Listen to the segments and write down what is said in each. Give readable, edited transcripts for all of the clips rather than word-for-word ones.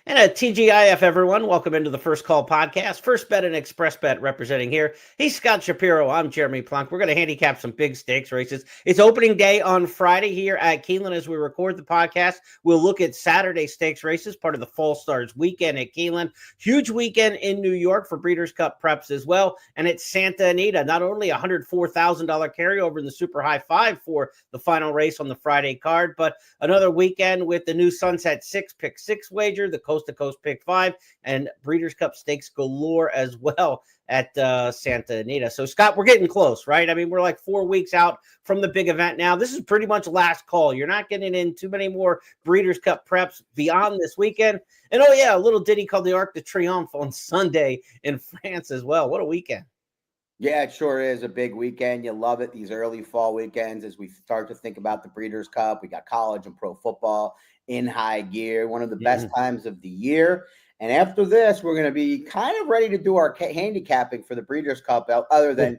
And a TGIF, everyone. Welcome into the First Call podcast. First Bet and Express Bet representing here. He's Scott Shapiro. I'm Jeremy Plonk. We're going to handicap some big stakes races. It's opening day on Friday here at Keeneland as we record the podcast. We'll look at Saturday stakes races, part of the Fall Stars weekend at Keeneland. Huge weekend in New York for Breeders' Cup preps as well. And it's Santa Anita. Not only a $104,000 carryover in the Super High Five for the final race on the Friday card, but another weekend with the new Sunset 6 Pick 6 wager, the Coast to Coast Pick 5, and Breeders' Cup stakes galore as well at Santa Anita. So, Scott, we're getting close, right? I mean, we're like 4 weeks out from the big event now. This is pretty much last call. You're not getting in too many more Breeders' Cup preps beyond this weekend. And, oh, yeah, a little ditty called the Arc de Triomphe on Sunday in France as well. What a weekend. Yeah, it sure is a big weekend. You love it, these early fall weekends, as we start to think about the Breeders' Cup. We got college and pro football in high gear, one of the best times of the year. And after this, we're going to be kind of ready to do our handicapping for the Breeders' Cup, other than,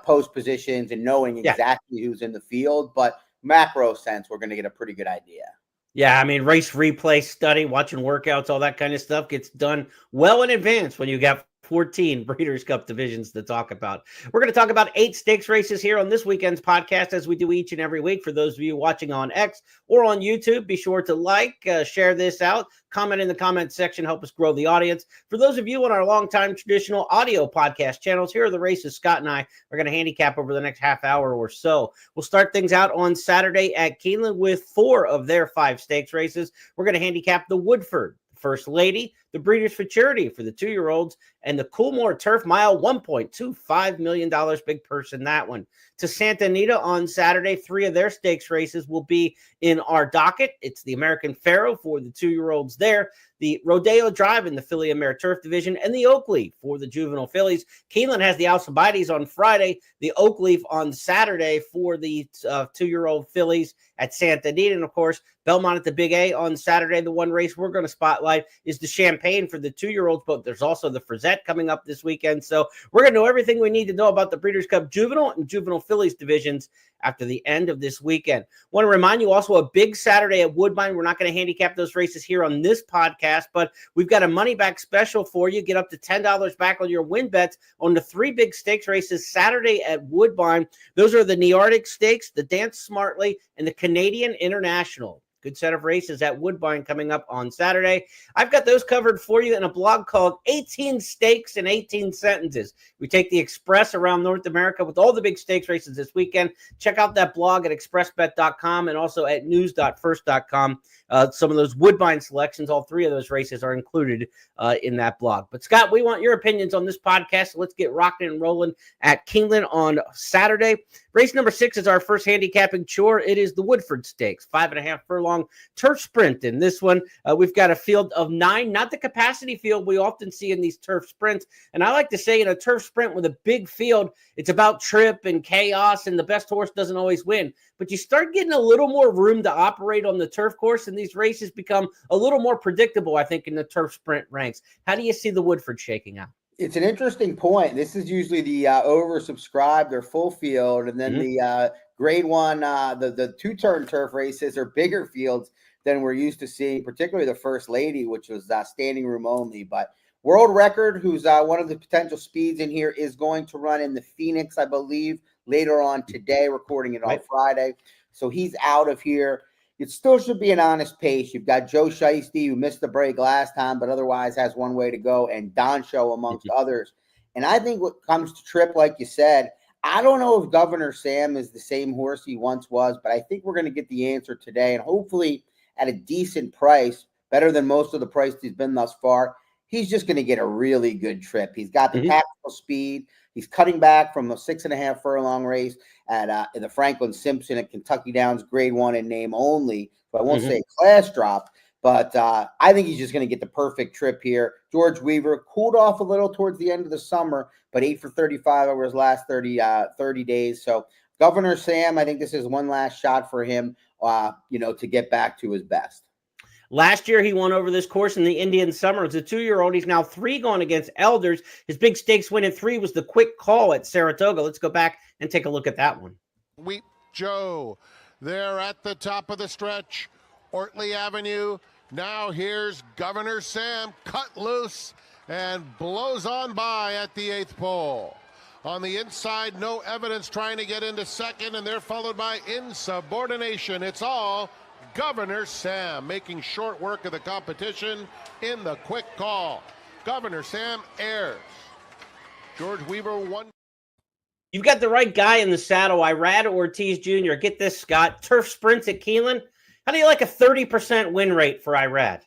post positions and knowing exactly who's in the field. But macro sense, we're going to get a pretty good idea. Yeah, I mean, race replay study, watching workouts, all that kind of stuff gets done well in advance when you got 14 Breeders' Cup divisions to talk about. We're going to talk about 8 stakes races here on this weekend's podcast, as we do each and every week. For those of you watching on X or on YouTube, be sure to share this out, comment in the comment section, help us grow the audience. For those of you on our longtime traditional audio podcast channels, here are the races Scott and I are going to handicap over the next half hour or so. We'll start things out on Saturday at Keeneland with 4 of their 5 stakes races. We're going to handicap the Woodford First Lady, the Breeders' Futurity for the 2-year-olds, and the Coolmore Turf Mile, $1.25 million big purse in that one. To Santa Anita on Saturday, 3 of their stakes races will be in our docket. It's the American Pharoah for the 2-year-olds there, the Rodeo Drive in the Filly and Mare Turf Division, and the Oakleaf for the juvenile fillies. Keeneland has the Alcibiades on Friday, the Oakleaf on Saturday for the 2-year-old fillies at Santa Anita. And, of course, Belmont at the Big A on Saturday. The one race we're going to spotlight is the Champagne for the 2-year-olds, but there's also the Frizette coming up this weekend. So we're going to know everything we need to know about the Breeders' Cup Juvenile and Juvenile Fillies divisions after the end of this weekend. Want to remind you also a big Saturday at Woodbine. We're not going to handicap those races here on this podcast, but we've got a money back special for you. Get up to $10 back on your win bets on the 3 big stakes races Saturday at Woodbine. Those are the Nearctic Stakes, the Dance Smartly, and the Canadian International. Good set of races at Woodbine coming up on Saturday. I've got those covered for you in a blog called 18 Stakes in 18 Sentences. We take the Express around North America with all the big stakes races this weekend. Check out that blog at expressbet.com and also at news.first.com. Some of those Woodbine selections, all 3 of those races are included in that blog. But, Scott, we want your opinions on this podcast, so let's get rocking and rolling at Keeneland on Saturday. Race number 6 is our first handicapping chore. It is the Woodford Stakes, 5.5 furlong turf sprint. In this one, we've got a field of 9, not the capacity field we often see in these turf sprints. And I like to say in a turf sprint with a big field, it's about trip and chaos, and the best horse doesn't always win. But you start getting a little more room to operate on the turf course, and these races become a little more predictable, I think, in the turf sprint ranks. How do you see the Woodford shaking out? It's an interesting point. This is usually the oversubscribed or full field, and then the grade 1, the 2-turn turf races are bigger fields than we're used to seeing, particularly the First Lady, which was standing room only. But world record, who's one of the potential speeds in here, is going to run in the Phoenix, I believe, later on today, recording it on Friday. So he's out of here. It still should be an honest pace. You've got Joe Shiesty, who missed the break last time, but otherwise has one way to go, and Don Show amongst others. And I think what comes to trip, like you said, I don't know if Governor Sam is the same horse he once was, but I think we're going to get the answer today, and hopefully at a decent price, better than most of the price he's been thus far. He's just going to get a really good trip. He's got the tactical speed. He's cutting back from a 6.5 furlong race at the Franklin Simpson at Kentucky Downs grade 1 in name only. So I won't say class drop, but I think he's just going to get the perfect trip here. George Weaver cooled off a little towards the end of the summer, but 8 for 35 over his last 30 days. So Governor Sam, I think this is one last shot for him, to get back to his best. Last year, he won over this course in the Indian Summer. It's a 2-year-old. He's now 3 going against elders. His big stakes win at 3 was the Quick Call at Saratoga. Let's go back and take a look at that one. Wheat Joe, they're at the top of the stretch. Ortley Avenue Now here's Governor Sam, cut loose and blows on by at the 8th pole. On the inside, no evidence, trying to get into second, and they're followed by insubordination. It's all Governor Sam making short work of the competition in the quick call. Governor Sam airs. George Weaver won. You've got the right guy in the saddle, Irad Ortiz Jr. Get this, Scott. Turf sprints at Keeneland. How do you like a 30% win rate for Irad?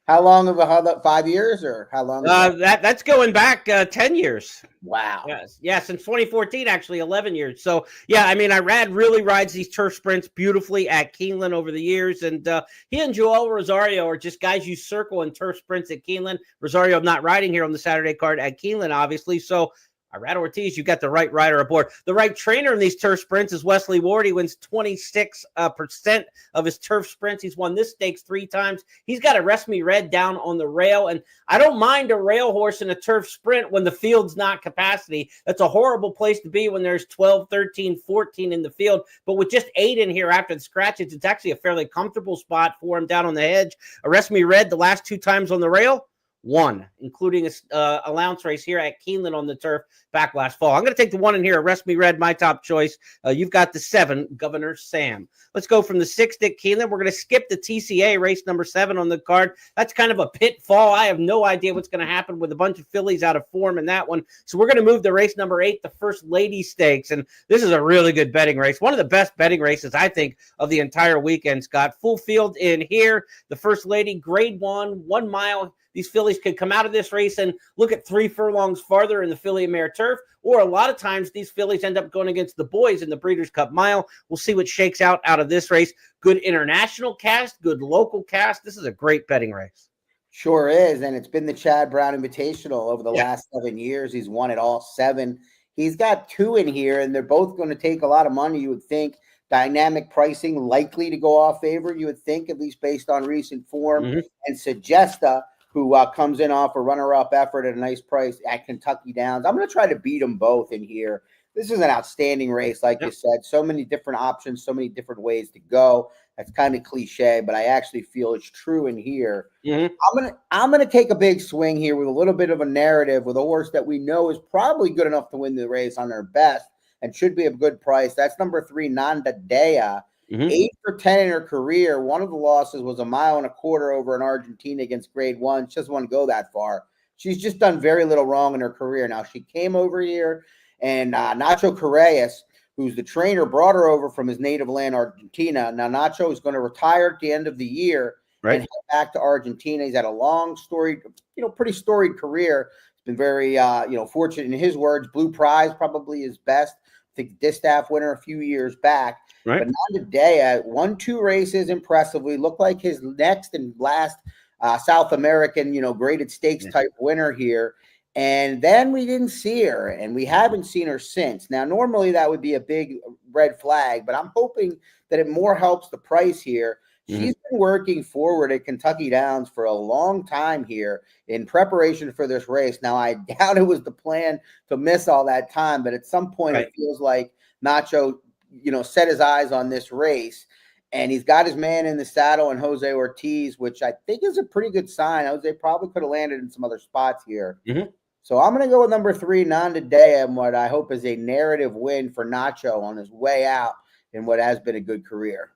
How long of a 5 years or how long? That's going back 10 years. Wow. Yes. Yeah, since 2014, actually 11 years. So, yeah, I mean, Irad really rides these turf sprints beautifully at Keeneland over the years. And he and Joel Rosario are just guys you circle in turf sprints at Keeneland. Rosario not riding here on the Saturday card at Keeneland, obviously. So, Irad Ortiz, you got the right rider aboard. The right trainer in these turf sprints is Wesley Ward. He wins 26% of his turf sprints. He's won this stakes 3 times. He's got a Rest Me Red down on the rail, and I don't mind a rail horse in a turf sprint when the field's not capacity. That's a horrible place to be when there's 12, 13, 14 in the field, but with just 8 in here after the scratches, it's actually a fairly comfortable spot for him down on the hedge. A Rest Me Red the last 2 times on the rail, 1, including a allowance race here at Keeneland on the turf back last fall. I'm going to take the 1 in here. Rest Me Red, my top choice. You've got the 7, Governor Sam. Let's go from the 6 at Keeneland. We're going to skip the TCA race number 7 on the card. That's kind of a pitfall. I have no idea what's going to happen with a bunch of fillies out of form in that one. So we're going to move the race number 8, the First Lady Stakes. And this is a really good betting race. One of the best betting races, I think, of the entire weekend, Scott. Full field in here. The First Lady, grade 1, 1 mile. These fillies could come out of this race and look at 3 furlongs farther in the filly and mare turf, or a lot of times these fillies end up going against the boys in the Breeders' Cup Mile. We'll see what shakes out of this race. Good international cast, good local cast. This is a great betting race. Sure is, and it's been the Chad Brown Invitational over the last 7 years. He's won it all 7. He's got 2 in here, and they're both going to take a lot of money, you would think. Dynamic pricing likely to go off favor, you would think, at least based on recent form. And Sagesta, who comes in off a runner-up effort at a nice price at Kentucky Downs. I'm going to try to beat them both in here. This is an outstanding race, like you said. So many different options, so many different ways to go. That's kind of cliche, but I actually feel it's true in here. I'm gonna take a big swing here with a little bit of a narrative with a horse that we know is probably good enough to win the race on their best and should be a good price. That's number 3, Nanda Dea. 8 for 10 in her career. One of the losses was 1.25 miles over in Argentina against grade 1. She doesn't want to go that far. She's just done very little wrong in her career. Now, she came over here, and Nacho Correas, who's the trainer, brought her over from his native land, Argentina. Now, Nacho is going to retire at the end of the year and head back to Argentina. He's had a long, storied, pretty storied career. He's been very, fortunate. In his words, Blue Prize probably his best. I think Distaff winner a few years back. But Nanda Dea won 2 races impressively. Looked like his next and last South American, graded stakes type winner here. And then we didn't see her, and we haven't seen her since. Now, normally that would be a big red flag, but I'm hoping that it more helps the price here. She's been working forward at Kentucky Downs for a long time here in preparation for this race. Now, I doubt it was the plan to miss all that time, but at some point it feels like Nacho, set his eyes on this race, and he's got his man in the saddle and Jose Ortiz, which I think is a pretty good sign. Jose probably could have landed in some other spots here. So I'm going to go with number 3, Nanda Dea, and what I hope is a narrative win for Nacho on his way out in what has been a good career.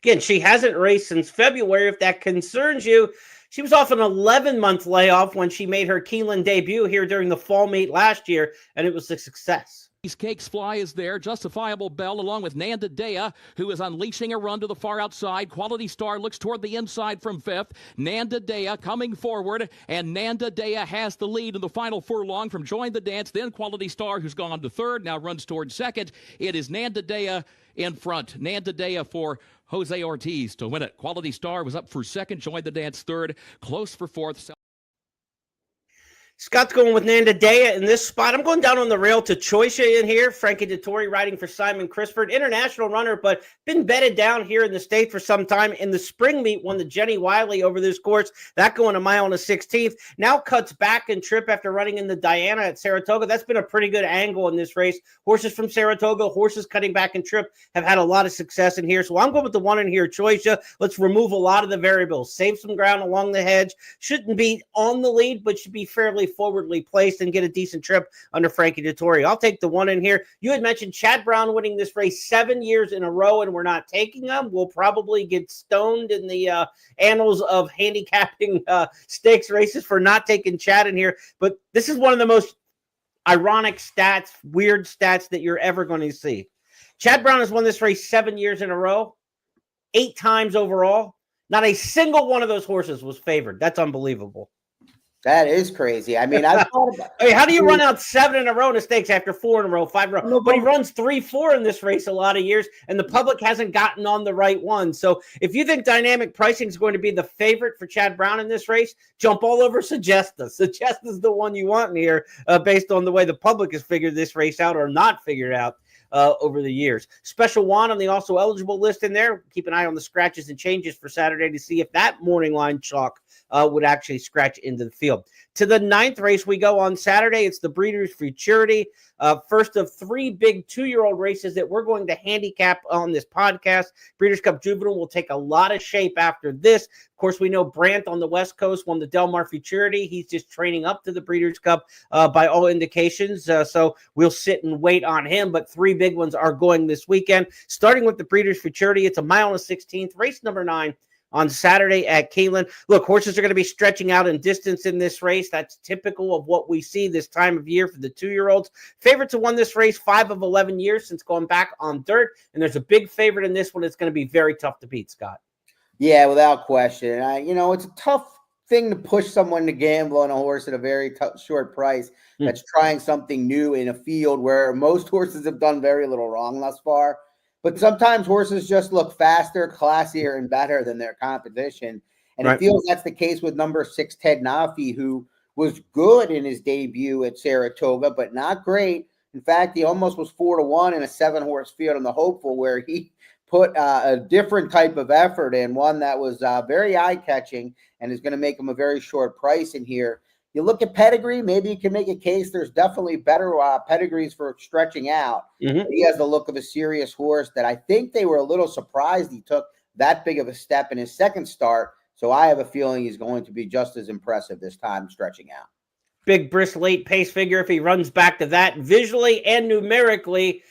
Again, she hasn't raced since February. If that concerns you, she was off an 11-month layoff when she made her Keeneland debut here during the fall meet last year, and it was a success. Cakes Fly is there. Justifiable Bell along with Nanda Dea, who is unleashing a run to the far outside. Quality Star looks toward the inside from 5th. Nanda Dea coming forward, and Nanda Dea has the lead in the final furlong from Join the Dance. Then Quality Star, who's gone to 3rd, now runs toward 2nd. It is Nanda Dea in front. Nanda Dea for Jose Ortiz to win it. Quality Star was up for 2nd. Join the Dance 3rd. Close for 4th. Scott's going with Nanda Dea in this spot. I'm going down on the rail to Choisha in here. Frankie Dettori riding for Simon Crisford. International runner, but been bedded down here in the state for some time. In the spring meet, won the Jenny Wiley over this course. That going a mile and a 16th. Now cuts back and trip after running in the Diana at Saratoga. That's been a pretty good angle in this race. Horses from Saratoga, horses cutting back and trip have had a lot of success in here. So I'm going with the one in here, Choisha. Let's remove a lot of the variables. Save some ground along the hedge. Shouldn't be on the lead, but should be fairly forwardly placed and get a decent trip under Frankie Dettori. I'll take the one in here. You had mentioned Chad Brown winning this race 7 years in a row, and we're not taking them. We'll probably get stoned in the annals of handicapping stakes races for not taking Chad in here. But this is one of the most ironic stats, weird stats that you're ever going to see. Chad Brown has won this race 7 years in a row, 8 times overall. Not a single one of those horses was favored. That's unbelievable. That is crazy. I mean, I've thought about I mean, how do you run out 7 in a row in the stakes after 4 in a row, 5 in a row? But he runs 3-4 in this race a lot of years, and the public hasn't gotten on the right one. So if you think dynamic pricing is going to be the favorite for Chad Brown in this race, jump all over Sagesta. Sagesta's the one you want in here based on the way the public has figured this race out or not figured out over the years. Special one on the also eligible list in there. Keep an eye on the scratches and changes for Saturday to see if that morning line chalk would actually scratch into the field. To the 9th race we go on Saturday. It's the Breeders' Futurity. First of 3 big 2-year-old races that we're going to handicap on this podcast. Breeders' Cup Juvenile will take a lot of shape after this. Of course, we know Brandt on the West Coast won the Del Mar Futurity. He's just training up to the Breeders' Cup by all indications. So we'll sit and wait on him. But 3 big ones are going this weekend. Starting with the Breeders' Futurity, it's a mile and a 16th, race number 9. On Saturday at Keeneland. Look, horses are going to be stretching out in distance in this race. That's typical of what we see this time of year for the 2-year-olds. Favorites have won this race 5 of 11 years since going back on dirt, and there's a big favorite in this one. It's going to be very tough to beat, Scott. Yeah, without question. It's a tough thing to push someone to gamble on a horse at a very short price that's trying something new in a field where most horses have done very little wrong thus far. But sometimes horses just look faster, classier, and better than their competition. And It feels that's the case with number 6, Ted Nafi, who was good in his debut at Saratoga, but not great. In fact, he almost was 4-1 in a 7-horse field on the Hopeful, where he put a different type of effort in, one that was very eye-catching and is going to make him a very short price in here. You look at pedigree, maybe you can make a case. There's definitely better pedigrees for stretching out. He has the look of a serious horse that I think they were a little surprised he took that big of a step in his second start. So I have a feeling he's going to be just as impressive this time stretching out. Big, brisk, late pace figure if he runs back to that visually and numerically.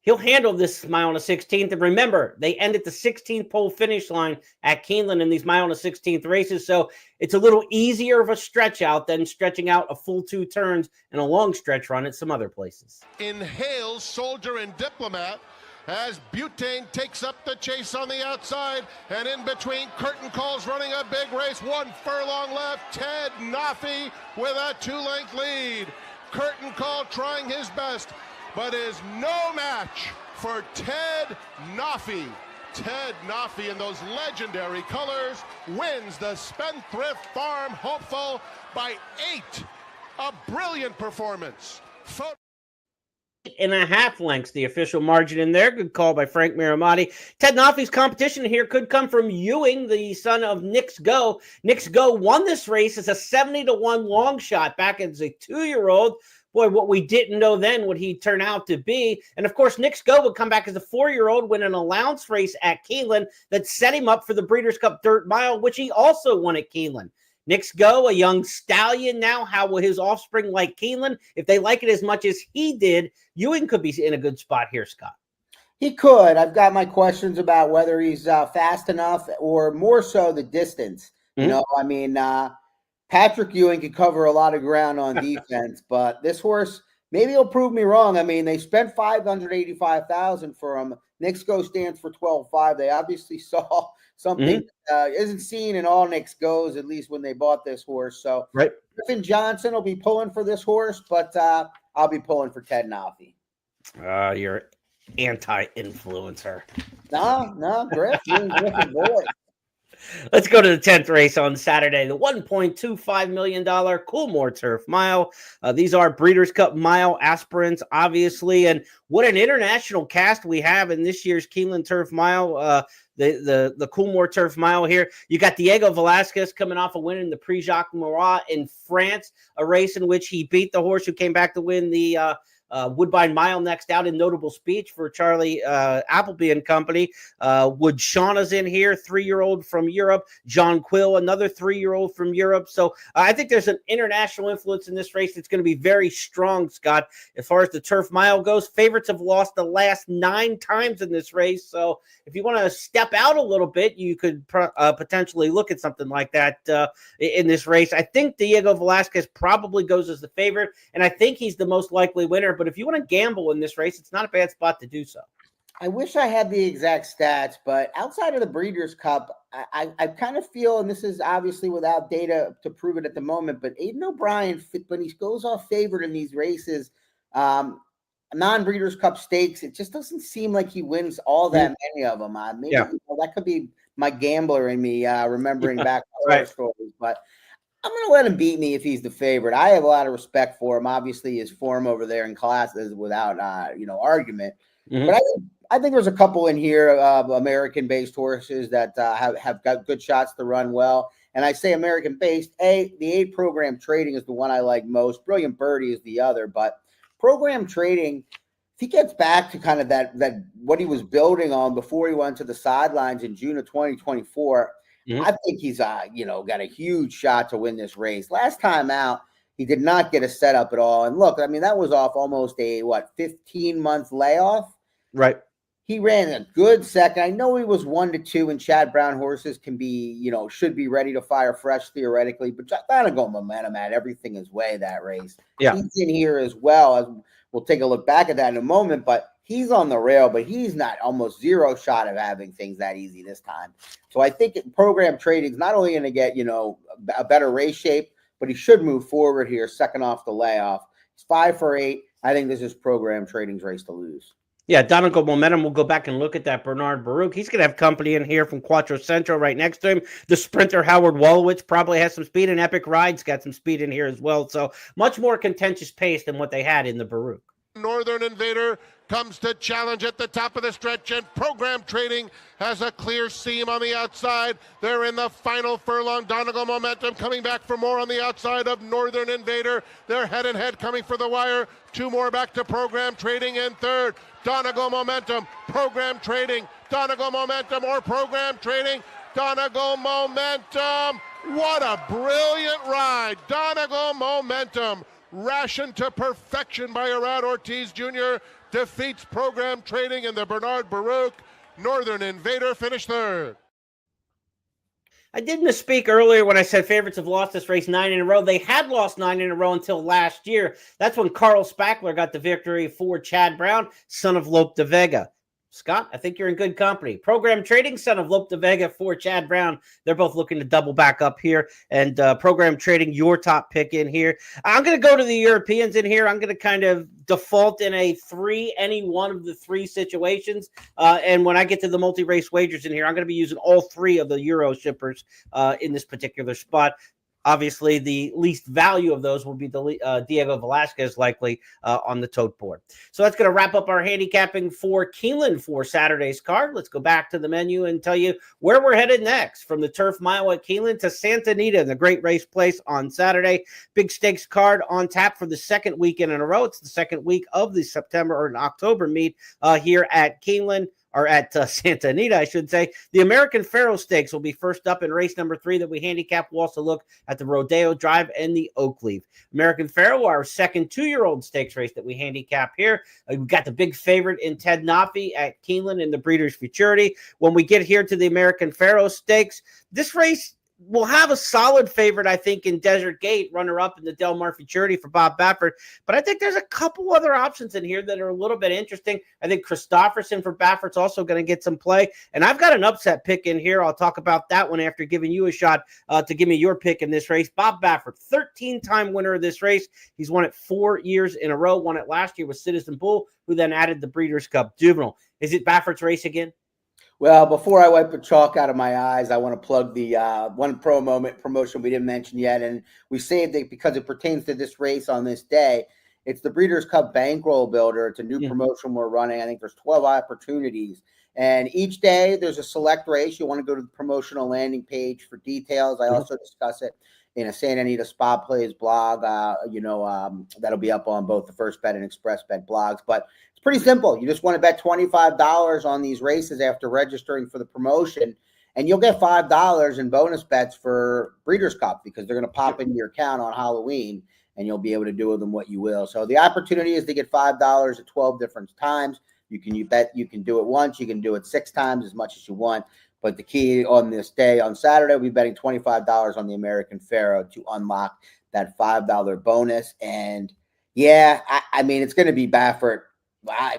He'll handle this mile and a 16th. And remember, they end at the 16th pole finish line at Keeneland in these mile and a 16th races. So it's a little easier of a stretch out than stretching out a full 2 turns and a long stretch run at some other places. Inhales Soldier and Diplomat as Butane takes up the chase on the outside, and in between, Curtain Call's running a big race. 1 furlong left. Ted Nafi with a 2-length lead. Curtain Call trying his best, but is no match for Ted Nafi. Ted Nafi in those legendary colors wins the Spendthrift Farm Hopeful by 8. A brilliant performance. 8.5 lengths, the official margin in there. Good call by Frank Miramati. Ted Nafi's competition here could come from Ewing, the son of Nix Go. Nix Go won this race as a 70-1 long shot back as a 2-year-old. Boy, what we didn't know then would he turn out to be. And, of course, Nix Go would come back as a 4-year-old, win an allowance race at Keeneland that set him up for the Breeders' Cup Dirt Mile, which he also won at Keeneland. Nix Go, a young stallion now. How will his offspring like Keeneland? If they like it as much as he did, Ewing could be in a good spot here, Scott. He could. I've got my questions about whether he's fast enough or more so the distance. Patrick Ewing could cover a lot of ground on defense, but this horse, maybe he'll prove me wrong. I mean, they spent $585,000 for him. Nix Go stands for 12.5. They obviously saw something isn't seen in all Nix Goes, at least when they bought this horse. So Griffin Johnson will be pulling for this horse, but I'll be pulling for Ted Nafi. You're anti-influencer. No, Griff. You and Griffin boy. Let's go to the 10th race on Saturday, the $1.25 million Coolmore Turf Mile. These are Breeders' Cup Mile aspirants, obviously, and what an international cast we have in this year's Keeneland Turf Mile. The Coolmore Turf Mile here. You got Diego Velasquez coming off a win in the Prix Jacques Murat in France, a race in which he beat the horse who came back to win the Woodbine Mile next out in notable speech for Charlie Appleby and company. Wood Shauna's in here, 3-year-old from Europe. John Quill, another 3-year-old from Europe. So I think there's an international influence in this race that's going to be very strong, Scott. As far as the Turf Mile goes, favorites have lost the last 9 times in this race. So if you want to step out a little bit, you could potentially look at something like that in this race. I think Diego Velasquez probably goes as the favorite, and I think he's the most likely winner. But if you want to gamble in this race, it's not a bad spot to do so. I wish I had the exact stats, but outside of the Breeders' Cup, I kind of feel, and this is obviously without data to prove it at the moment, but Aidan O'Brien, when he goes off favored in these races, non-Breeders' Cup stakes, it just doesn't seem like he wins all that many of them. Maybe that could be my gambler in me remembering back to our stories, but I'm going to let him beat me if he's the favorite. I have a lot of respect for him. Obviously, his form over there in class is without, argument. But I think there's a couple in here of American-based horses that have got good shots to run well. And I say American-based. The 8 Program Trading is the one I like most. Brilliant Birdie is the other. But Program Trading, if he gets back to kind of that what he was building on before he went to the sidelines in June of 2024, I think he's, got a huge shot to win this race. Last time out, he did not get a setup at all. And look, I mean, that was off almost a, 15-month layoff? Right. He ran a good second. I know he was 1-2, and Chad Brown horses can be, should be ready to fire fresh theoretically, but Donegal momentum had everything his way that race. Yeah. He's in here as well. As we'll take a look back at that in a moment, but he's on the rail, but he's not almost zero shot of having things that easy this time. So I think Program Trading is not only going to get, a better race shape, but he should move forward here, second off the layoff. He's 5 for 8. I think this is Program Trading's race to lose. Yeah, Donegal momentum. We'll go back and look at that. Bernard Baruch. He's going to have company in here from Quattro Centro right next to him. The sprinter Howard Wolowitz probably has some speed, and Epic Ride's got some speed in here as well. So much more contentious pace than what they had in the Baruch. Northern Invader comes to challenge at the top of the stretch, and Program Trading has a clear seam on the outside. They're in the final furlong. Donegal momentum coming back for more on the outside of Northern Invader. They're head and head coming for the wire. 2 more back to Program Trading in third. Donegal momentum, Program Trading, Donegal momentum, or Program Trading, Donegal momentum. What a brilliant ride. Donegal momentum, rationed to perfection by Arad Ortiz Jr., defeats Program Trading in the Bernard Baruch. Northern Invader finished third. I did misspeak earlier when I said favorites have lost this race 9 in a row. They had lost 9 in a row until last year. That's when Carl Spackler got the victory for Chad Brown, son of Lope de Vega. Scott, I think you're in good company. Program Trading, son of Lope de Vega for Chad Brown. They're both looking to double back up here. And Program Trading, your top pick in here. I'm going to go to the Europeans in here. I'm going to kind of default in a 3, any one of the 3 situations. And when I get to the multi-race wagers in here, I'm going to be using all 3 of the Euro shippers in this particular spot. Obviously, the least value of those will be the Diego Velasquez likely on the tote board. So that's going to wrap up our handicapping for Keeneland for Saturday's card. Let's go back to the menu and tell you where we're headed next. From the Turf Mile at Keeneland to Santa Anita, the great race place on Saturday. Big stakes card on tap for the second weekend in a row. It's the second week of the September or October meet here at Keeneland. Or at Santa Anita, I should say. The American Pharoah Stakes will be first up in race number 3 that we handicap. We'll also look at the Rodeo Drive and the Oakleaf. American Pharoah, our second 2-year-old stakes race that we handicap here. We've got the big favorite in Ted Nafi at Keeneland in the Breeders' Futurity. When we get here to the American Pharoah Stakes, this race will have a solid favorite, I think, in Desert Gate, runner-up in the Del Mar Futurity for Bob Baffert. But I think there's a couple other options in here that are a little bit interesting. I think Christofferson for Baffert's also going to get some play. And I've got an upset pick in here. I'll talk about that one after giving you a shot to give me your pick in this race. Bob Baffert, 13-time winner of this race. He's won it 4 years in a row. Won it last year with Citizen Bull, who then added the Breeders' Cup Juvenile. Is it Baffert's race again? Well, before I wipe the chalk out of my eyes, I want to plug the one promotion we didn't mention yet, and we saved it because it pertains to this race on this day. It's the Breeders' Cup Bankroll Builder. It's a new promotion we're running. I think there's 12 opportunities, and each day there's a select race. You want to go to the promotional landing page for details. I also discuss it in a Santa Anita Spa Plays blog. That'll be up on both the First Bet and Express Bet blogs, but it's pretty simple. You just want to bet $25 on these races after registering for the promotion, and you'll get $5 in bonus bets for Breeders' Cup because they're going to pop into your account on Halloween, and you'll be able to do with them what you will. So the opportunity is to get $5 at 12 different times. You can do it once, you can do it 6 times, as much as you want. But the key on this day, on Saturday, we'll be betting $25 on the American Pharaoh to unlock that $5 bonus. And yeah, I mean, it's going to be Baffert.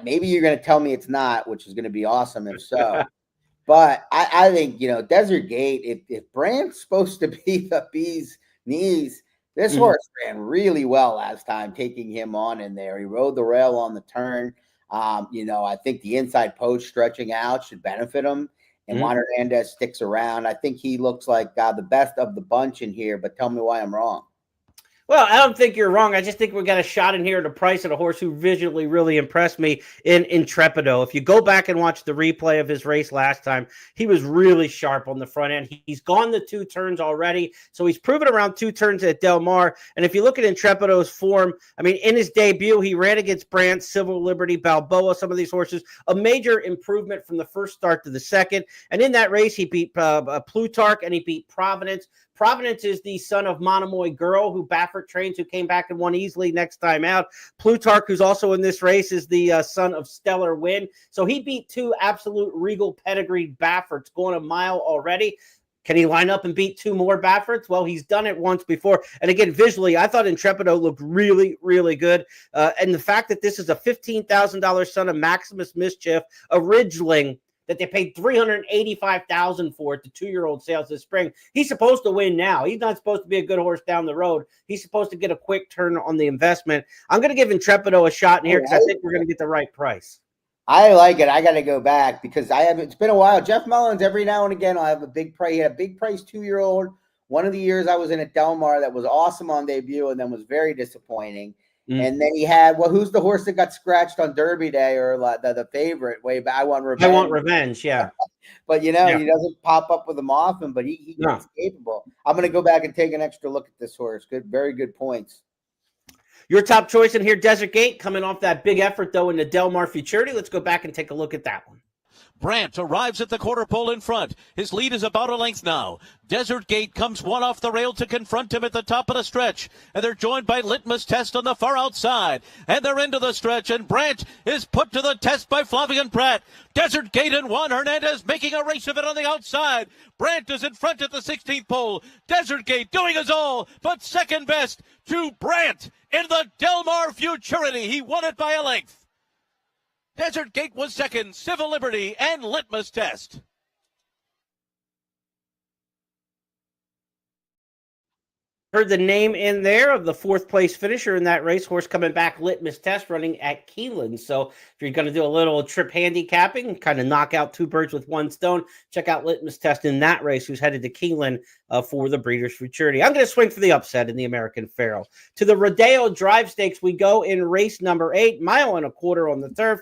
Maybe you're going to tell me it's not, which is going to be awesome if so. But I think, Desert Gate, if Brandt's supposed to be the bee's knees, this horse ran really well last time, taking him on in there. He rode the rail on the turn. I think the inside post stretching out should benefit him. And Juan Hernandez sticks around. I think he looks like the best of the bunch in here, but tell me why I'm wrong. Well, I don't think you're wrong. I just think we got a shot in here at a price at a horse who visually really impressed me in Intrepido. If you go back and watch the replay of his race last time, he was really sharp on the front end. He's gone the 2 turns already, so he's proven around 2 turns at Del Mar. And if you look at Intrepido's form, I mean, in his debut, he ran against Brandt, Civil Liberty, Balboa, some of these horses, a major improvement from the first start to the second. And in that race, he beat Plutarch and he beat Providence. Providence is the son of Monomoy Girl, who Baffert trains, who came back and won easily next time out. Plutarch, who's also in this race, is the son of Stellar Win. So he beat 2 absolute regal pedigreed Bafferts, going a mile already. Can he line up and beat 2 more Bafferts? Well, he's done it once before. And again, visually, I thought Intrepido looked really, really good. And the fact that this is a $15,000 son of Maximus Mischief, a Ridgeling, that they paid $385,000 for at the 2-year-old sales this spring. He's supposed to win now. He's not supposed to be a good horse down the road. He's supposed to get a quick turn on the investment. I'm going to give Intrepido a shot in here because I think we're going to get the right price. I like it. I got to go back because it's been a while. Jeff Mullins, every now and again, I'll have a big price. He had a big price 2-year-old. One of the years I was in at Del Mar that was awesome on debut and then was very disappointing. And then he had, who's the horse that got scratched on Derby Day, or the favorite way back? I Want Revenge, yeah. But, he doesn't pop up with them often, but he gets capable. I'm going to go back and take an extra look at this horse. Very good points. Your top choice in here, Desert Gate, coming off that big effort, though, in the Del Mar Futurity. Let's go back and take a look at that one. Brandt arrives at the quarter pole in front. His lead is about a length now. Desert Gate comes one off the rail to confront him at the top of the stretch. And they're joined by Litmus Test on the far outside. And they're into the stretch. And Brandt is put to the test by Flavian Pratt. Desert Gate and Juan Hernandez making a race of it on the outside. Brandt is in front at the 16th pole. Desert Gate doing his all, but second best to Brandt in the Del Mar Futurity. He won it by a length. Desert Gate was second, Civil Liberty and Litmus Test. Heard the name in there of the 4th place finisher in that race, horse coming back, Litmus Test, running at Keeneland. So if you're going to do a little trip handicapping, kind of knock out 2 birds with 1 stone, check out Litmus Test in that race, who's headed to Keeneland for the Breeders' Futurity. I'm going to swing for the upset in the American Pharaoh. To the Rodeo Drive Stakes, we go in race number 8, 1.25 miles on the turf.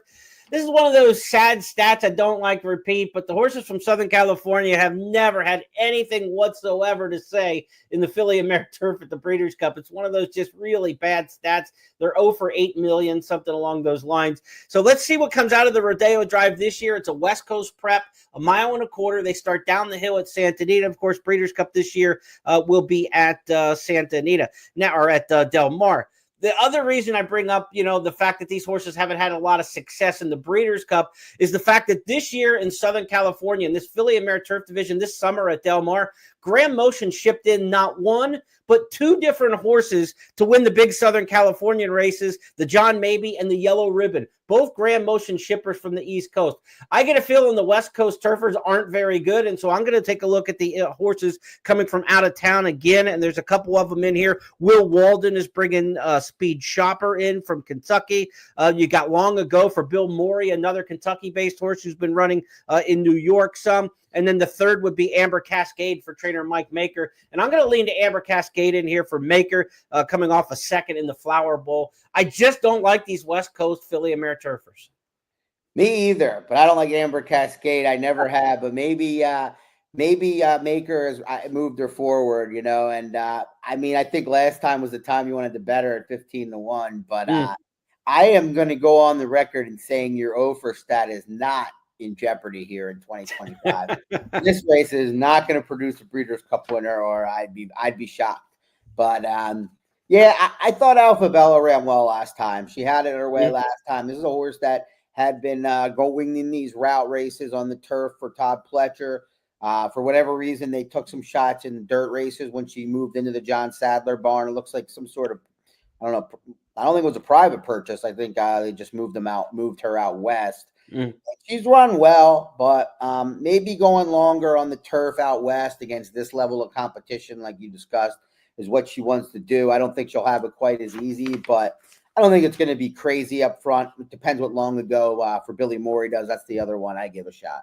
This is one of those sad stats I don't like to repeat, but the horses from Southern California have never had anything whatsoever to say in the Philly Ameriturf at the Breeders' Cup. It's one of those just really bad stats. They're 0 for 8 million, something along those lines. So let's see what comes out of the Rodeo Drive this year. It's a West Coast prep, 1.25 miles. They start down the hill at Santa Anita. Of course, Breeders' Cup this year will be at Santa Anita now, or at Del Mar. The other reason I bring up, the fact that these horses haven't had a lot of success in the Breeders' Cup is the fact that this year in Southern California, in this Philly Ameriturf division this summer at Del Mar, Graham Motion shipped in not one, but two different horses to win the big Southern Californian races, the John Mabie and the Yellow Ribbon, both Graham Motion shippers from the East Coast. I get a feeling the West Coast turfers aren't very good, and so I'm going to take a look at the horses coming from out of town again, and there's a couple of them in here. Will Walden is bringing Speed Shopper in from Kentucky. You got Long Ago for Bill Morey, another Kentucky-based horse who's been running in New York some. And then the third would be Amber Cascade for trainer Mike Maker. And I'm going to lean to Amber Cascade in here for Maker, coming off a second in the Flower Bowl. I just don't like these West Coast filly and mare turfers. Me either, but I don't like Amber Cascade. I never have, but maybe Maker has moved her forward, you know. And I mean, I think last time was the time you wanted to bet her at 15-1, but I am going to go on the record and saying your over stat is not in jeopardy here in 2025. This race is not going to produce a Breeders' Cup winner, or I'd be shocked. But yeah, I thought Alpha Bella ran well last time. She had it her way last time. This is a horse that had been going in these route races on the turf for Todd Pletcher. For whatever reason, they took some shots in the dirt races when she moved into the John Sadler barn. It looks like some sort of, I don't know. I don't think it was a private purchase. I think they just moved her out west. She's run well, but maybe going longer on the turf out west against this level of competition, like you discussed, is what she wants to do. I don't think she'll have it quite as easy, but I don't think it's going to be crazy up front. It depends what Long Ago for Billy Morey does. That's the other one I give a shot.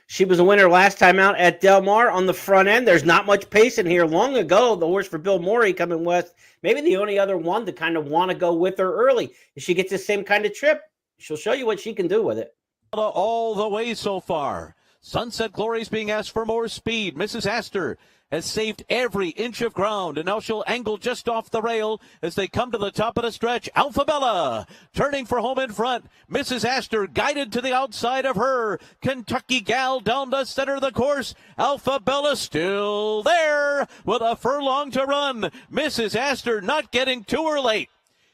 She was a winner last time out at Del Mar on the front end. There's not much pace in here. Long Ago, the horse for Bill Morey coming west, maybe the only other one to kind of want to go with her early. If she gets the same kind of trip, she'll show you what she can do with it. All the way so far. Sunset Glory's being asked for more speed. Mrs. Astor has saved every inch of ground, and now she'll angle just off the rail as they come to the top of the stretch. Alpha Bella turning for home in front. Mrs. Astor guided to the outside of her. Kentucky Gal down the center of the course. Alpha Bella still there with a furlong to run. Mrs. Astor not getting to her late.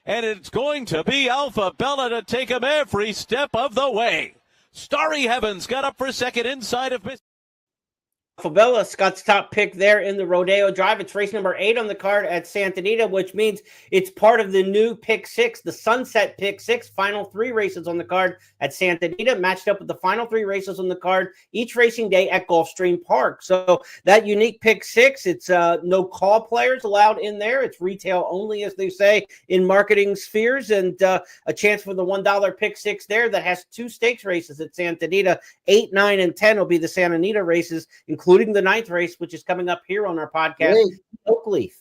And it's going to be Alpha Bella to take him every step of the way. Starry Heavens got up for second inside of Miss. Alpha Bella, Scott's top pick there in the Rodeo Drive. It's race number 8 on the card at Santa Anita, which means it's part of the new Pick 6, the Sunset Pick 6. Final 3 races on the card at Santa Anita, matched up with the final 3 races on the card each racing day at Gulfstream Park. So that unique Pick 6, it's no call players allowed in there. It's retail only, as they say in marketing spheres, and a chance for the $1 Pick 6 there that has 2 stakes races at Santa Anita. 8, 9, and 10 will be the Santa Anita races, including the 9th race, which is coming up here on our podcast, Oakleaf.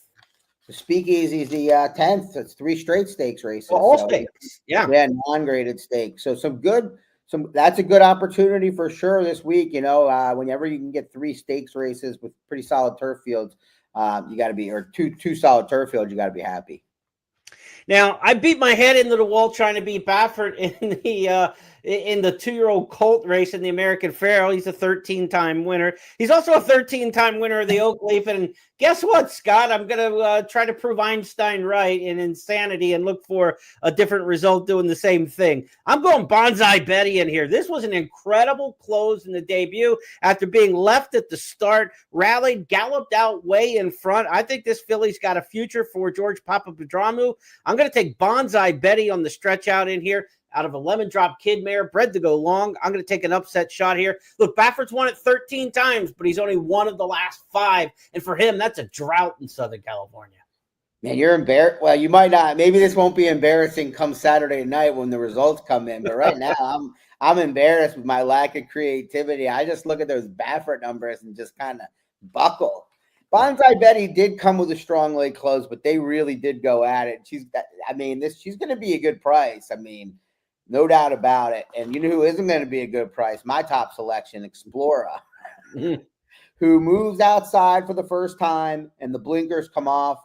The Speakeasy is the 10th. It's 3 straight stakes races. Well, all stakes. Yeah, non-graded stakes. So that's a good opportunity for sure this week. You know, whenever you can get 3 stakes races with pretty solid turf fields, you got to be, or two solid turf fields, you got to be happy. Now, I beat my head into the wall trying to beat Baffert in the 2-year-old colt race in the American Pharoah. He's a 13-time winner. He's also a 13-time winner of the Oakleaf. And guess what, Scott? I'm going to try to prove Einstein right in Insanity and look for a different result doing the same thing. I'm going Bonsai Betty in here. This was an incredible close in the debut after being left at the start, rallied, galloped out way in front. I think this filly's got a future for George Papapadramu. I'm going to take Bonsai Betty on the stretch out in here. Out of a Lemon Drop Kid mare, bred to go long. I'm going to take an upset shot here. Look, Baffert's won it 13 times, but he's only one of the last 5. And for him, that's a drought in Southern California. Man, you're embarrassed. Well, you might not. Maybe this won't be embarrassing come Saturday night when the results come in. But right now, I'm embarrassed with my lack of creativity. I just look at those Baffert numbers and just kind of buckle. Bonsai Betty did come with a strong late close, but they really did go at it. She's going to be a good price. I mean, no doubt about it. And you know who isn't going to be a good price? My top selection, Explora, who moves outside for the first time and the blinkers come off.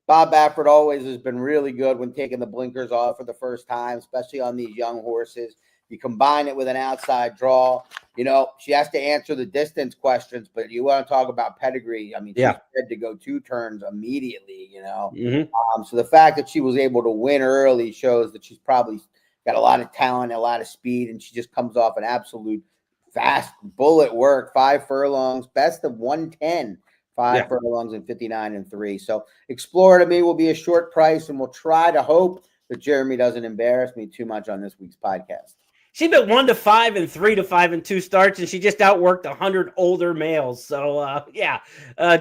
Bob Baffert always has been really good when taking the blinkers off for the first time, especially on these young horses. You combine it with an outside draw. You know, she has to answer the distance questions, but you want to talk about pedigree. I mean, she's ready to go 2 turns immediately, you know. So the fact that she was able to win early shows that she's probably got a lot of talent, a lot of speed, and she just comes off an absolute fast bullet work. 5 furlongs, best of 110 5 furlongs and 59-3. So Explorer to me will be a short price, and we'll try to hope that Jeremy doesn't embarrass me too much on this week's podcast. She been 1 to 5 and 3 to 5 and 2 starts, and she just outworked 100 older males. So,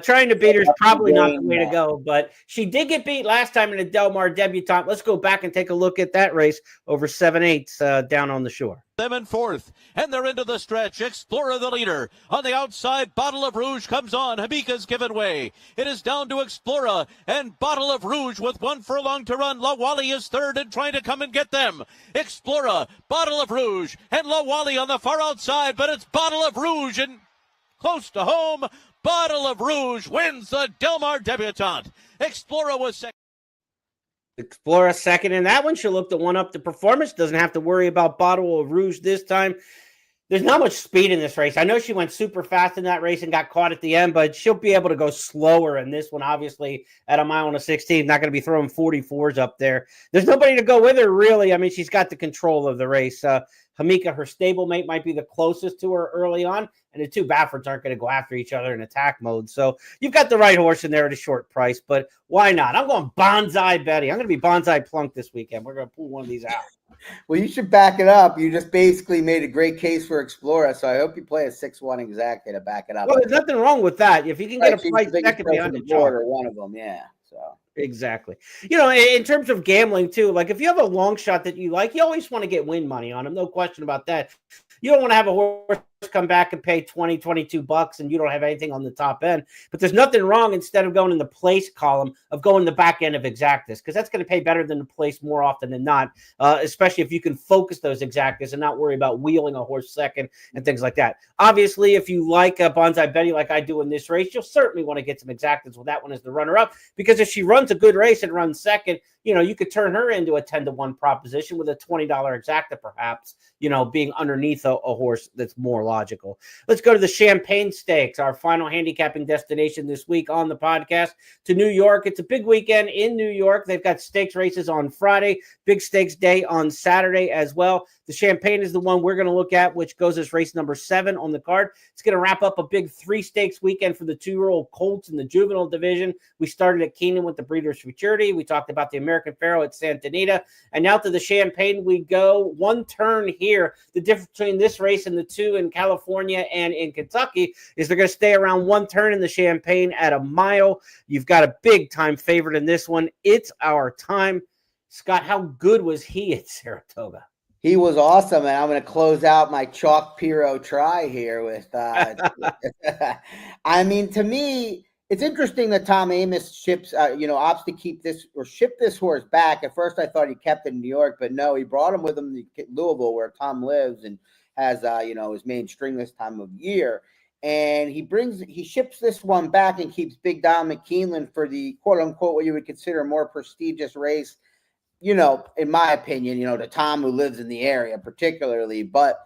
trying to beat her is probably not the way to go. But she did get beat last time in the Del Mar debutante. Let's go back and take a look at that race over 7/8 down on the shore. Them in fourth, and they're into the stretch. Explorer the leader. On the outside, Bottle of Rouge comes on. Hamika's given way. It is down to Explorer and Bottle of Rouge with 1 furlong to run. La Wally is third and trying to come and get them. Explorer, Bottle of Rouge, and La Wally on the far outside, but it's Bottle of Rouge and close to home. Bottle of Rouge wins the Del Mar debutante. Explorer was second. Explorer second in that one. She'll look to one up the performance. Doesn't have to worry about Bottle of Rouge this time. There's not much speed in this race. I know she went super fast in that race and got caught at the end, but she'll be able to go slower in this one, obviously, at a mile and a 16. Not going to be throwing 44s up there. There's nobody to go with her, really. I mean, she's got the control of the race. Hamika, her stablemate, might be the closest to her early on, and the two Baffords aren't going to go after each other in attack mode. So you've got the right horse in there at a short price, but why not? I'm going Bonsai Betty. I'm going to be Bonsai Plunk this weekend. We're going to pull one of these out. Well, you should back it up. You just basically made a great case for Explorer, so I hope you play a 6-1 exactly to back it up. Well, there's nothing wrong with that. If you can get a price second behind the chart, or one of them, yeah. So exactly. You know, in terms of gambling too, like if you have a long shot that you like, you always want to get win money on them. No question about that. You don't want to have a horse come back and pay $20-$22 and you don't have anything on the top end. But there's nothing wrong, instead of going in the place column, of going the back end of exactas, because that's going to pay better than the place more often than not, especially if you can focus those exactas and not worry about wheeling a horse second and things like that. Obviously, if you like a Bonsai Betty like I do in this race, you'll certainly want to get some exactas with that one as the runner-up, because if she runs a good race and runs second, you know, you could turn her into a 10-1 proposition with a $20 exacta, perhaps, you know, being underneath a horse that's more logical. Let's go to the Champagne Stakes, our final handicapping destination this week on the podcast, to New York. It's a big weekend in New York. They've got stakes races on Friday, big stakes day on Saturday as well. The Champagne is the one we're going to look at, which goes as race number 7 on the card. It's going to wrap up a big 3 stakes weekend for the 2-year-old colts in the juvenile division. We started at Keeneand with the Breeders' Futurity. We talked about the American Pharoah at Santa Anita. And now to the Champagne we go. One turn here. The difference between this race and the 2 in California and in Kentucky is they're going to stay around one turn in the Champagne at a mile. You've got a big time favorite in this one. It's Our Time. Scott, how good was he at Saratoga? He was awesome, and I'm going to close out my Chalk Piro try here with I mean, to me, it's interesting that Tom Amoss opts to keep this or ship this horse back. At first, I thought he kept it in New York, but no, he brought him with him to Louisville, where Tom lives and has, his main string this time of year. And he ships this one back and keeps Big Dom McKeeneland for the quote unquote, what you would consider a more prestigious race, in my opinion, to Tom, who lives in the area particularly. But,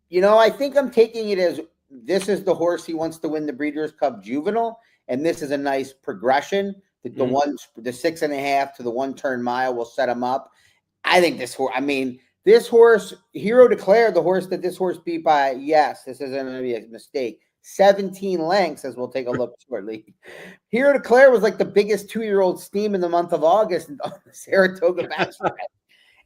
I think I'm taking it as this is the horse he wants to win the Breeders' Cup Juvenile. And this is a nice progression. The 6.5 to the 1 turn mile will set him up. I think this horse, Hero Declared, the horse that this horse beat by, yes, this isn't going to be a mistake, 17 lengths, as we'll take a look shortly. Hero Declared was like the biggest 2-year-old steam in the month of August on the Saratoga backstretch.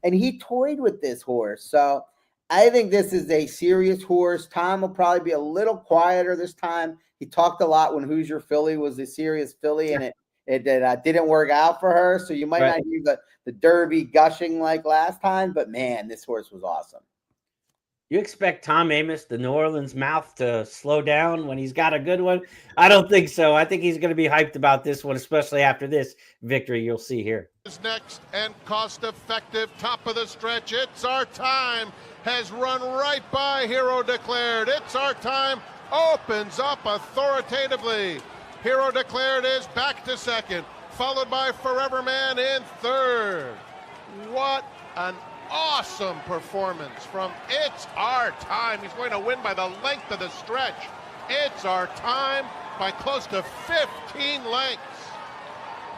And he toyed with this horse. So I think this is a serious horse. Tom will probably be a little quieter this time. He talked a lot when Hoosier Philly was a serious filly, and it didn't work out for her. So you might not hear the Derby gushing like last time. But, man, this horse was awesome. You expect Tom Amoss, the New Orleans mouth, to slow down when he's got a good one? I don't think so. I think he's going to be hyped about this one, especially after this victory you'll see here. Next and cost-effective, top of the stretch. It's Our Time has run right by Hero Declared. It's Our Time opens up authoritatively. Hero Declared is back to second, followed by Forever Man in third. What an awesome performance from It's Our Time. He's going to win by the length of the stretch. It's Our Time by close to 15 lengths.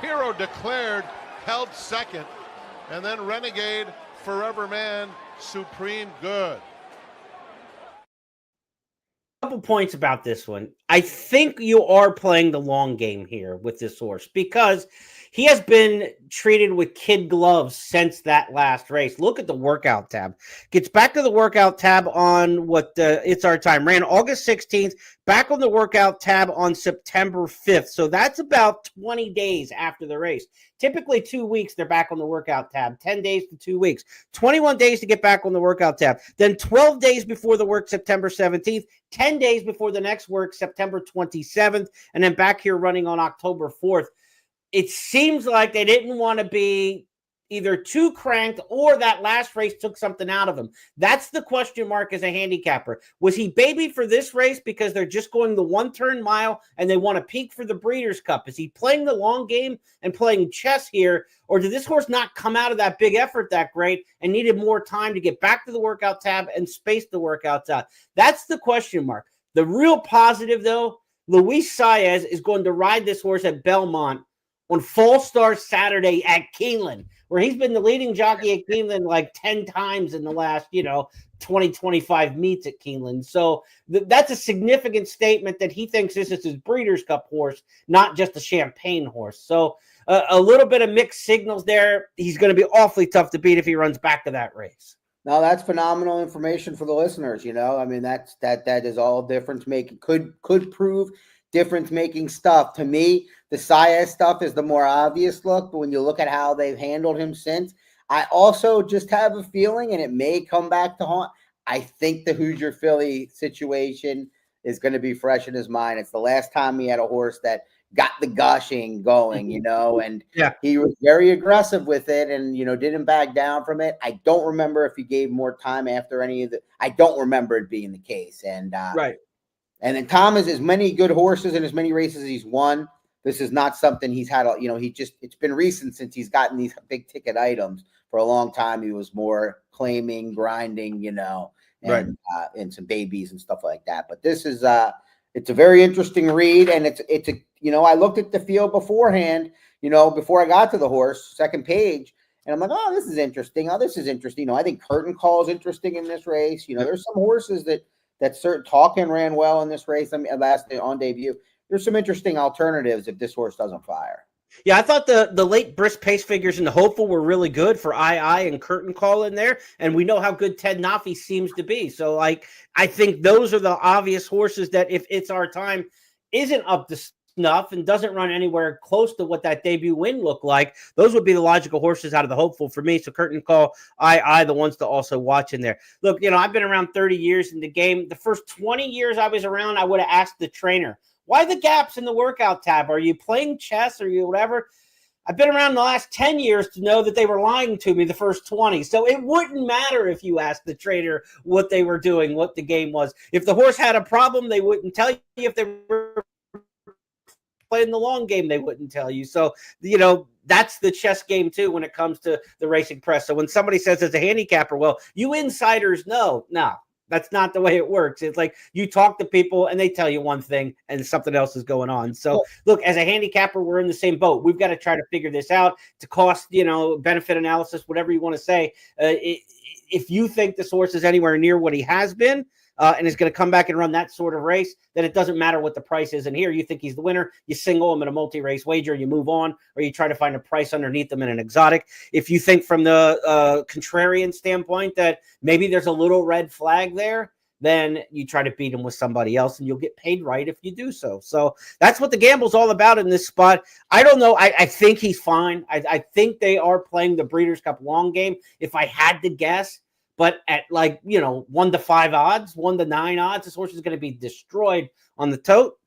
Hero Declared held second, and then Renegade, Forever Man, Supreme Good. couple points about this one. I think you are playing the long game here with this horse because he has been treated with kid gloves since that last race. Look at the workout tab. Gets back to the workout tab on It's Our Time. Ran August 16th, back on the workout tab on September 5th. So that's about 20 days after the race. Typically 2 weeks, they're back on the workout tab. 10 days to 2 weeks. 21 days to get back on the workout tab. Then 12 days before the work, September 17th. 10 days before the next work, September 27th. And then back here running on October 4th. It seems like they didn't want to be either too cranked or that last race took something out of him. That's the question mark as a handicapper. Was he baby for this race because they're just going the one-turn mile and they want to peak for the Breeders' Cup? Is he playing the long game and playing chess here, or did this horse not come out of that big effort that great and needed more time to get back to the workout tab and space the workouts out? That's the question mark. The real positive, though, Luis Saez is going to ride this horse at Belmont on Fall Star Saturday at Keeneland, where he's been the leading jockey at Keeneland like 10 times in the last, 20, 25 meets at Keeneland. So that's a significant statement that he thinks this is his Breeders' Cup horse, not just a Champagne horse. So a little bit of mixed signals there. He's going to be awfully tough to beat if he runs back to that race. No, that's phenomenal information for the listeners. I mean, that is all difference making. Could prove difference making stuff. To me, the Saez stuff is the more obvious look, but when you look at how they've handled him since, I also just have a feeling, and it may come back to haunt, I think the Hoosier Philly situation is going to be fresh in his mind. It's the last time he had a horse that got the gushing going, and he was very aggressive with it and, didn't back down from it. I don't remember if he gave more time after I don't remember it being the case. And, right. And then Tom has as many good horses and as many races as he's won. This is not something he's had, it's been recent since he's gotten these big ticket items. For a long time, he was more claiming, grinding, and some babies and stuff like that. But this is, it's a very interesting read. And I looked at the field beforehand, before I got to the horse, second page, and I'm like, oh, this is interesting. Oh, this is interesting. I think Curtain Call is interesting in this race. There's some horses that Talkin ran well in this race. Last day on debut. There's some interesting alternatives if this horse doesn't fire. Yeah, I thought the late brisk pace figures in the Hopeful were really good for II and Curtain Call in there, and we know how good Ted Nafi seems to be. So, I think those are the obvious horses that if It's Our Time isn't up to snuff and doesn't run anywhere close to what that debut win looked like, those would be the logical horses out of the Hopeful for me. So Curtain Call, II, the ones to also watch in there. Look, I've been around 30 years in the game. The first 20 years I was around, I would have asked the trainer, why the gaps in the workout tab? Are you playing chess? Or you whatever? I've been around the last 10 years to know that they were lying to me the first 20. So it wouldn't matter if you asked the trainer what they were doing, what the game was. If the horse had a problem, they wouldn't tell you. If they were playing the long game, they wouldn't tell you. So, that's the chess game too when it comes to the racing press. So when somebody says as a handicapper, well, you insiders know. No, that's not the way it works. It's like you talk to people and they tell you one thing and something else is going on. So look, as a handicapper, we're in the same boat. We've got to try to figure this out to cost, benefit analysis, whatever you want to say. If you think this horse is anywhere near what he has been, and is going to come back and run that sort of race, then it doesn't matter what the price is. And here you think he's the winner, you single him in a multi-race wager, you move on, or you try to find a price underneath them in an exotic. If you think from the contrarian standpoint that maybe there's a little red flag there, then you try to beat him with somebody else and you'll get paid right if you do so. So that's what the gamble's all about in this spot. I don't know. I think he's fine. I think they are playing the Breeders' Cup long game. If I had to guess, but at 1 to 5 odds, 1 to 9 odds, this horse is going to be destroyed on the tote.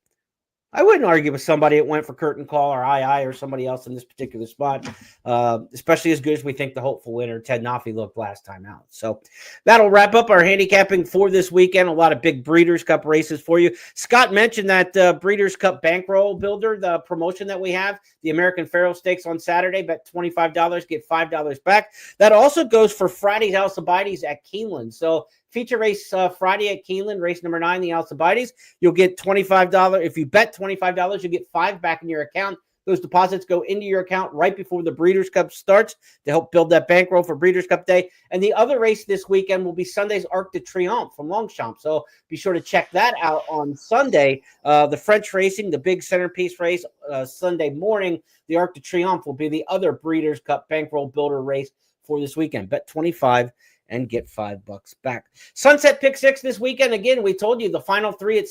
I wouldn't argue with somebody that went for Curtain Call or II or somebody else in this particular spot, especially as good as we think the Hopeful winner, Ted Nafi, looked last time out. So that'll wrap up our handicapping for this weekend. A lot of big Breeders' Cup races for you. Scott mentioned that Breeders' Cup bankroll builder, the promotion that we have, the American Pharoah Stakes on Saturday, bet $25, get $5 back. That also goes for Friday's Alcibiades at Keeneland. So feature race Friday at Keeneland, race number 9, the Alcibiades. You'll get $25. If you bet $25, you'll get $5 back in your account. Those deposits go into your account right before the Breeders' Cup starts to help build that bankroll for Breeders' Cup Day. And the other race this weekend will be Sunday's Arc de Triomphe from Longchamp. So be sure to check that out on Sunday. The French racing, the big centerpiece race, Sunday morning. The Arc de Triomphe will be the other Breeders' Cup bankroll builder race for this weekend. Bet 25 and get $5 back. Sunset Pick 6 this weekend. Again, we told you the final 3 at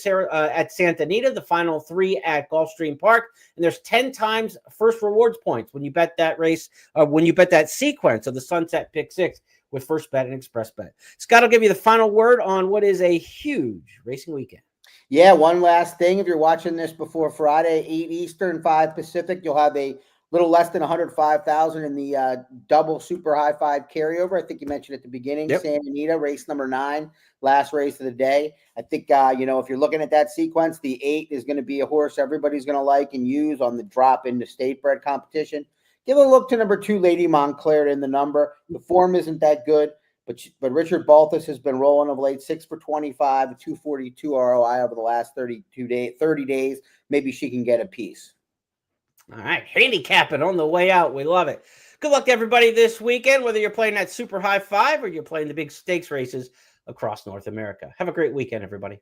Santa Anita, the final 3 at Gulfstream Park, and there's 10 times first rewards points when you bet that race, when you bet that sequence of the Sunset Pick 6 with First Bet and Express Bet. Scott will give you the final word on what is a huge racing weekend. Yeah, one last thing. If you're watching this before Friday, 8 Eastern, 5 Pacific, you'll have a little less than 105,000 in the double super high five carryover. I think you mentioned at the beginning, Yep. Santa Anita, race number 9, last race of the day. I think, if you're looking at that sequence, the 8 is going to be a horse everybody's going to like and use on the drop into state bred competition. Give a look to number 2, Lady Montclair in the number. The form isn't that good, but Richard Baltus has been rolling of late, 6 for 25, a 242 ROI over the last 30 days. Maybe she can get a piece. All right, handicapping on the way out. We love it. Good luck to everybody this weekend, whether you're playing that super high five or you're playing the big stakes races across North America. Have a great weekend, everybody.